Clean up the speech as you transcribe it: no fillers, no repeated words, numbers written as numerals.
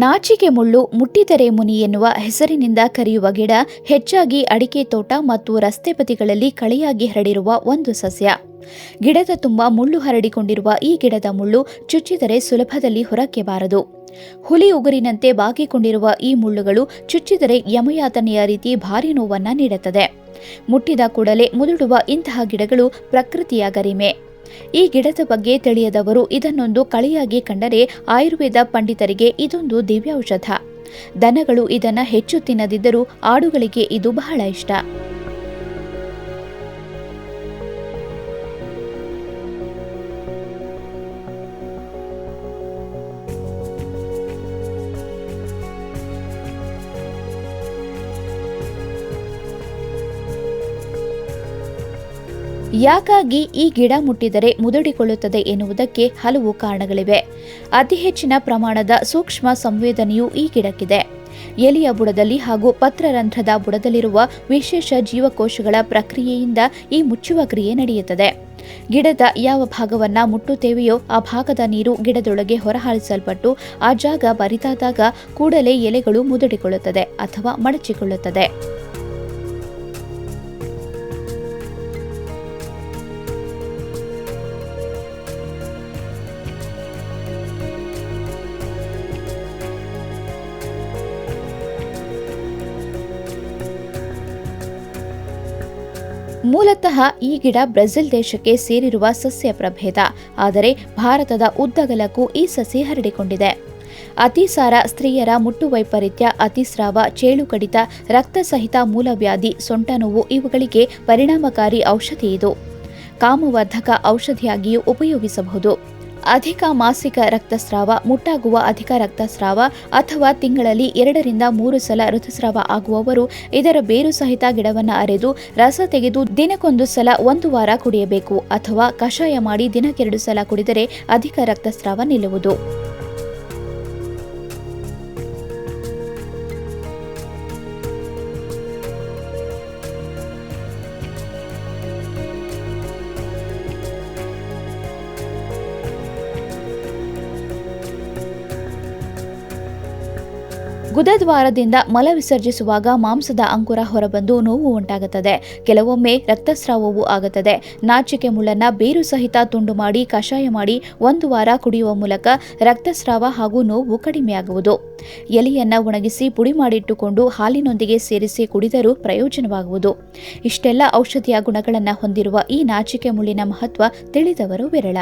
ನಾಚಿಕೆ ಮುಳ್ಳು ಮುಟ್ಟಿದರೆ ಮುನಿ ಎನ್ನುವ ಹೆಸರಿನಿಂದ ಕರೆಯುವ ಗಿಡ ಹೆಚ್ಚಾಗಿ ಅಡಿಕೆ ತೋಟ ಮತ್ತು ರಸ್ತೆ ಬದಿಗಳಲ್ಲಿ ಕಳೆಯಾಗಿ ಹರಡಿರುವ ಒಂದು ಸಸ್ಯ. ಗಿಡದ ತುಂಬ ಮುಳ್ಳು ಹರಡಿಕೊಂಡಿರುವ ಈ ಗಿಡದ ಮುಳ್ಳು ಚುಚ್ಚಿದರೆ ಸುಲಭದಲ್ಲಿ ಹೊರಕ್ಕೆ ಬಾರದು. ಹುಲಿ ಉಗುರಿನಂತೆ ಬಾಗಿಕೊಂಡಿರುವ ಈ ಮುಳ್ಳುಗಳು ಚುಚ್ಚಿದರೆ ಯಮಯಾತನೆಯ ರೀತಿ ಭಾರಿ ನೋವನ್ನ ನೀಡುತ್ತದೆ. ಮುಟ್ಟಿದ ಕೂಡಲೇ ಮುದುಡುವ ಇಂತಹ ಗಿಡಗಳು ಪ್ರಕೃತಿಯ ಗರಿಮೆ. ಈ ಗಿಡದ ಬಗ್ಗೆ ತಿಳಿಯದವರು ಇದನ್ನೊಂದು ಕಳೆಯಾಗಿ ಕಂಡರೆ ಆಯುರ್ವೇದ ಪಂಡಿತರಿಗೆ ಇದೊಂದು ದಿವ್ಯೌಷಧ. ದನಗಳು ಇದನ್ನ ಹೆಚ್ಚು ತಿನ್ನದಿದ್ದರೂ ಆಡುಗಳಿಗೆ ಇದು ಬಹಳ ಇಷ್ಟ. ಯಾಕಾಗಿ ಈ ಗಿಡ ಮುಟ್ಟಿದರೆ ಮುದುಡಿಕೊಳ್ಳುತ್ತದೆ ಎನ್ನುವುದಕ್ಕೆ ಹಲವು ಕಾರಣಗಳಿವೆ. ಅತಿ ಹೆಚ್ಚಿನ ಪ್ರಮಾಣದ ಸೂಕ್ಷ್ಮ ಸಂವೇದನೆಯು ಈ ಗಿಡಕ್ಕಿದೆ. ಎಲೆಯ ಬುಡದಲ್ಲಿ ಹಾಗೂ ಪತ್ರರಂಧ್ರದ ಬುಡದಲ್ಲಿರುವ ವಿಶೇಷ ಜೀವಕೋಶಗಳ ಪ್ರಕ್ರಿಯೆಯಿಂದ ಈ ಮುಚ್ಚುವ ಕ್ರಿಯೆ ನಡೆಯುತ್ತದೆ. ಗಿಡದ ಯಾವ ಭಾಗವನ್ನ ಮುಟ್ಟುತ್ತೇವೆಯೋ ಆ ಭಾಗದ ನೀರು ಗಿಡದೊಳಗೆ ಹೊರಹಾರಿಸಲ್ಪಟ್ಟು ಆ ಜಾಗ ಬರಿದಾದಾಗ ಕೂಡಲೇ ಎಲೆಗಳು ಮುದುಡಿಕೊಳ್ಳುತ್ತದೆ ಅಥವಾ ಮಡಚಿಕೊಳ್ಳುತ್ತದೆ. ಮೂಲತಃ ಈ ಗಿಡ ಬ್ರೆಜಿಲ್ ದೇಶಕ್ಕೆ ಸೇರಿರುವ ಸಸ್ಯ ಪ್ರಭೇದ. ಆದರೆ ಭಾರತದ ಉದ್ದಗಲಕ್ಕೂ ಈ ಸಸಿ ಹರಡಿಕೊಂಡಿದೆ. ಅತಿಸಾರ, ಸ್ತ್ರೀಯರ ಮುಟ್ಟು ವೈಪರೀತ್ಯ, ಅತಿಸ್ರಾವ, ಚೇಳು ಕಡಿತ, ರಕ್ತಸಹಿತ ಮೂಲವ್ಯಾಧಿ, ಸೊಂಟ ನೋವು ಇವುಗಳಿಗೆ ಪರಿಣಾಮಕಾರಿ ಔಷಧಿ ಇದು. ಕಾಮವರ್ಧಕ ಔಷಧಿಯಾಗಿಯೂ ಉಪಯೋಗಿಸಬಹುದು. ಅಧಿಕ ಮಾಸಿಕ ರಕ್ತಸ್ರಾವ, ಮುಟ್ಟಾಗುವ ಅಧಿಕ ರಕ್ತಸ್ರಾವ ಅಥವಾ ತಿಂಗಳಲ್ಲಿ 2 ರಿಂದ 3 ಸಲ ಋತುಸ್ರಾವ ಆಗುವವರು ಇದರ ಬೇರು ಸಹಿತ ಗಿಡವನ್ನು ಅರೆದು ರಸ ತೆಗೆದು ದಿನಕ್ಕೊಂದು ಸಲ 1 ವಾರ ಕುಡಿಯಬೇಕು ಅಥವಾ ಕಷಾಯ ಮಾಡಿ ದಿನಕ್ಕೆ 2 ಸಲ ಕುಡಿದರೆ ಅಧಿಕ ರಕ್ತಸ್ರಾವ ನಿಲ್ಲುವುದು. ಗುದದ್ವಾರದಿಂದ ಮಲ ವಿಸರ್ಜಿಸುವಾಗ ಮಾಂಸದ ಅಂಕುರ ಹೊರಬಂದು ನೋವು ಉಂಟಾಗುತ್ತದೆ. ಕೆಲವೊಮ್ಮೆ ರಕ್ತಸ್ರಾವವೂ ಆಗುತ್ತದೆ. ನಾಚಿಕೆ ಮುಳ್ಳನ್ನ ಬೇರು ಸಹಿತ ತುಂಡು ಮಾಡಿ ಕಷಾಯ ಮಾಡಿ 1 ವಾರ ಕುಡಿಯುವ ಮೂಲಕ ರಕ್ತಸ್ರಾವ ಹಾಗೂ ನೋವು ಕಡಿಮೆಯಾಗುವುದು. ಎಲೆಯನ್ನ ಒಣಗಿಸಿ ಪುಡಿ ಮಾಡಿಟ್ಟುಕೊಂಡು ಹಾಲಿನೊಂದಿಗೆ ಸೇರಿಸಿ ಕುಡಿದರೂ ಪ್ರಯೋಜನವಾಗುವುದು. ಇಷ್ಟೆಲ್ಲ ಔಷಧಿಯ ಗುಣಗಳನ್ನು ಹೊಂದಿರುವ ಈ ನಾಚಿಕೆ ಮುಳ್ಳಿನ ಮಹತ್ವ ತಿಳಿದವರು ವಿರಳ.